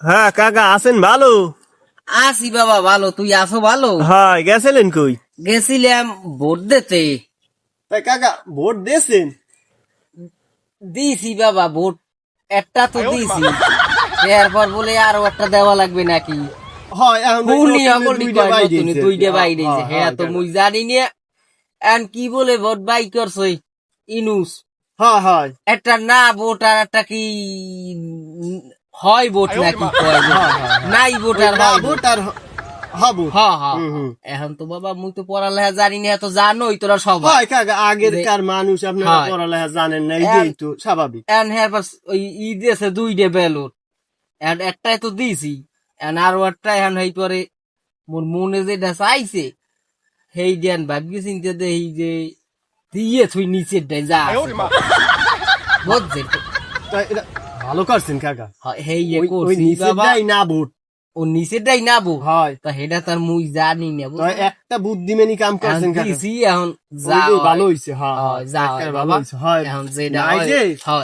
হ্যাঁ কাকা আছেন ভালো? আছি বাবা ভালো, তুই আছো ভালো? হ্যাঁ গেছিলেন কই? গেছিলাম ভোট দিতে। তাই কাকা ভোট দিয়েছেন? দিছি বাবা ভোট, একটা তো দিছি, এরপর বলে আরো একটা দেওয়া লাগবে নাকি? হয় এখন তো শুনি নতুনে সকল দুইটা কয় বাই নতুনে দিয়েছে। দুইটা হ্যাঁ, বাইরে হ্যাঁ, হ্যাঁ, তো কাকা। মুই জানি না। এন কি বলে ভোট বাই করছে ইনুস, হয় হয় একটা না ভোট আর একটা কি হয় ভোট নাকি কয় ভোট? হয় হয় হয়। নাই ভোট ওই আর না হয় ভোট। ভোট আর হবো। হ্যাঁ হ্যাঁ হুম হ্যাঁ। হুম। এখন তো বাবা মুই তো পড়ালেখা জানি না, এত জানোই তোরা সবাই। হয় কাকা আগেরকার মানুষ আপনারা হয়। পড়ালেখা জানেন না, এইটাই তো স্বাভাবিক। এন হ্যাঁ বাস ওই ই দিয়েছে দুইটা ব্যালট, এন একটাই তো দিছি, এন আরো একটা এখন এই পরে মোর মনে যেটা চাইছে সেই দেন ভাবি চিন্তা দে এই যে দিয়ে থুই নিচের ডাই যা আছে। বুঝছেন? তাই এটা ভালো করছেন কাকা। হেই ওই করছি বাবা, নিচেরটাই না ভোট। ও নিচেরটাই নাবো, হয় তা সেটা তার মুই জানি না। তাই একটা বুদ্ধিমানি কাম এখন করছেন কাকা। দিছি, এখন যা ওইটাই হয়, ভালো হইছে। হ্যাঁ হয়, যা হয় ভালো বাবা। হইছে। হয় এখন যেটা নাই হয় যে হয়।